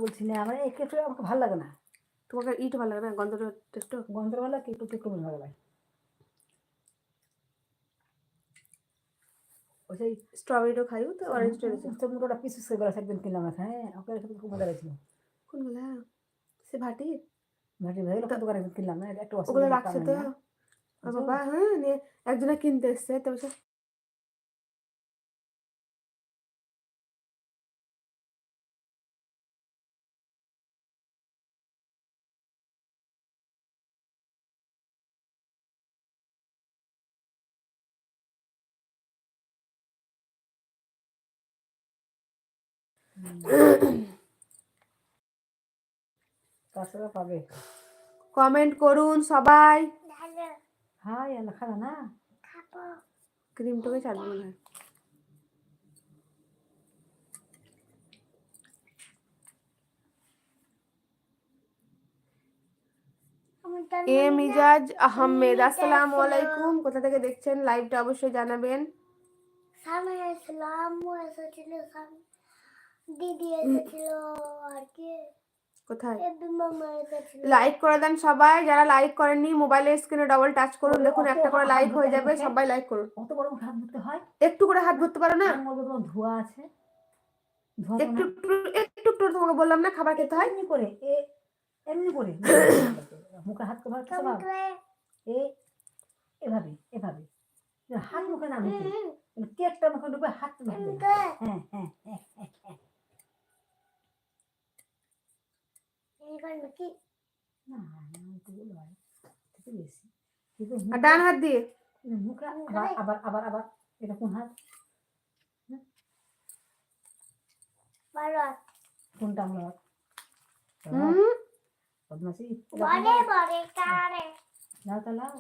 বলছি না আমার একটু আমাকে ভালো লাগে না। তোমাকে ইট ভালো লাগে না? গন্ধটা টেস্ট গন্ধ ভালো লাগে, একটু ভালো লাগে। ওই সেই স্ট্রবেরিটাও খাইও তো অরেঞ্জটা এনেছে। মুখটা পিস পিস করে একদিন কিনলাম এখানে, ওকে সাথে খুব মজা লাগছিল। কোনগুলা? সে ভাটি ভাই কত করে কিনলাম না, একটা ওগুলো রাখছে তো। আর বাবা হ্যাঁ নিয়ে একজনে কিনতে এসছে তো বলছে তাছাড়া পাবে। কমেন্ট করুন সবাই। হাই আল্লাহ খাবে না? ক্রিমটাকে ছাড়বো মনে হয়। এ মিজাজ আহমেদ, আসসালামু আলাইকুম। কোথা থেকে দেখছেন লাইভটা অবশ্যই জানাবেন। দিদি এসেছিল আর কি কোথায়? এসেছিল। লাইক করে দেন সবাই, যারা লাইক করেননি মোবাইলের স্ক্রিনে ডবল টাচ করুন, দেখুন একটা করে লাইক হয়ে যাবে। সবাই লাইক করুন। অত বড় হাত ধরতে হয়? একটু করে হাত ধরতে পারো না? ধোয়া আছে, একটু একটু তোমাকে বললাম না খাবার খেতে হয় এমনি করে, এমনি করে মুখে হাত কভার এভাবে এভাবে হাত মুখে না ঢুকে, কেকটা মুখে ঢুকে হাত ঢুকে। হ্যাঁ হ্যাঁ হ্যাঁ হ্যাঁ না বেশি আর ডান হাত দিয়ে মুখে আবার আবার আবার আবার এটা কোন হাত? কোনটা আমার হাত? বদমাশি লাও তা লাও।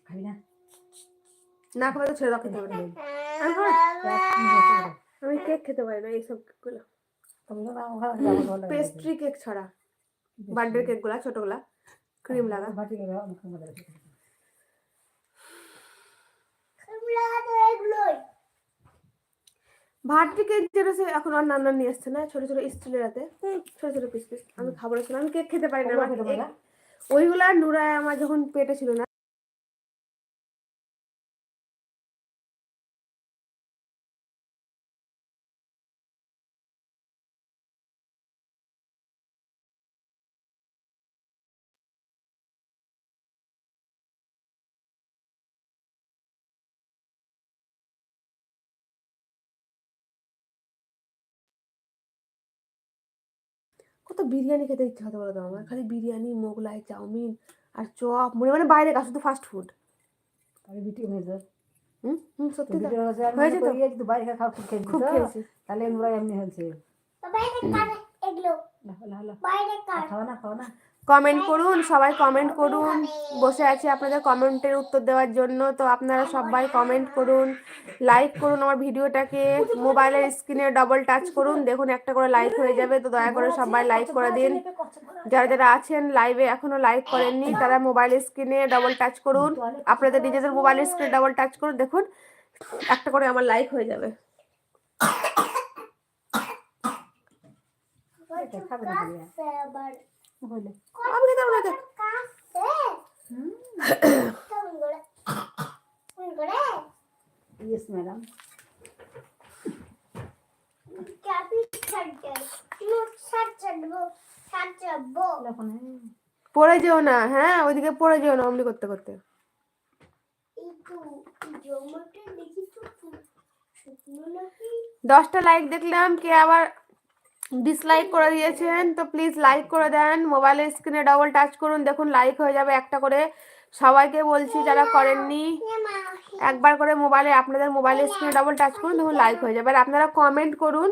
খাবি না? না খাবে তো ছেড়ে দাও, খেতে হবে না। আমি কেক খেতে পারি না, এইসব কেকগুলো, পেস্ট্রি কেক ছাড়া। বার্থডে কেকগুলা ছোটগুলা ক্রিম লাগা। ভার্থডে কেক যেটা সে এখন আর নানা নিয়ে আসছে না, ছোট ছোট স্টিলের হাতে ছোট ছোট পিস পিস। আমি খাবো না, আমি কেক খেতে পারি না। ওইগুলা নুরায় আমার যখন পেটে ছিল না, কত বিরিয়ানি খেতে ইচ্ছা হতে বলো তো আমার। খালি বিরিয়ানি, মোগলাই, চাউমিন আর চপ, মানে বাইরে কাজ, শুধু ফাস্ট ফুড। সত্যি খুব খেয়েছি। তাহলে এমনি হয়েছে। কমেন্ট করুন সবাই, কমেন্ট করুন। বসে আছি আপনাদের কমেন্টের উত্তর দেওয়ার জন্য, তো আপনারা সবাই কমেন্ট করুন, লাইক করুন আমার ভিডিওটাকে। মোবাইলের স্ক্রিনে ডবল টাচ করুন, দেখুন একটা করে লাইক হয়ে যাবে। তো দয়া করে সবাই লাইক করে দিন। যারা যারা আছেন লাইভে এখনো লাইক করেননি তারা মোবাইলের স্ক্রিনে ডবল টাচ করুন, আপনাদের নিজেদের মোবাইলের স্ক্রিনে ডবল টাচ করুন, দেখুন একটা করে আমার লাইক হয়ে যাবে। Yes, madam. পড়ে যেও না, হ্যাঁ ওইদিকে পড়ে যেও না অমনি করতে করতে। 10টা লাইক দেখলাম, কে আবার ডিসলাইক করে দিয়েছেন, তো প্লিজ লাইক করে দেন। মোবাইলের স্ক্রিনে ডবল টাচ করুন, দেখুন লাইক হয়ে যাবে একটা করে। সবাইকে বলছি যারা করেননি একবার করে মোবাইলে, আপনাদের মোবাইলের স্ক্রিনে ডবল টাচ করুন, দেখুন লাইক হয়ে যাবে। আর আপনারা কমেন্ট করুন,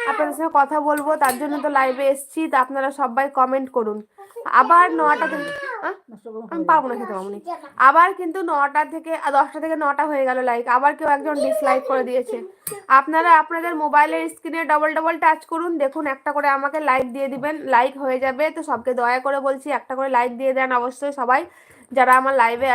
আপনাদের সঙ্গে কথা বলবো, তার জন্য তো লাইভে এসছি। তো আপনারা সবাই কমেন্ট করুন। আবার 9টা থেকে আমি পারবো না খেতে পাবনি। আবার কিন্তু 9টা থেকে 10টা থেকে 9টা হয়ে গেল লাইক, আবার কেউ একজন ডিসলাইক করে দিয়েছে। আপনারা আপনাদের মোবাইলের স্ক্রিনে ডবল ডবল টাচ করুন, দেখুন একটা করে আমাকে লাইক দিয়ে দিবেন, লাইক হয়ে যাবে। তো সবকে দয়া করে বলছি একটা করে লাইক দিয়ে দেন অবশ্যই সবাই যারা আমার লাইভে আছে।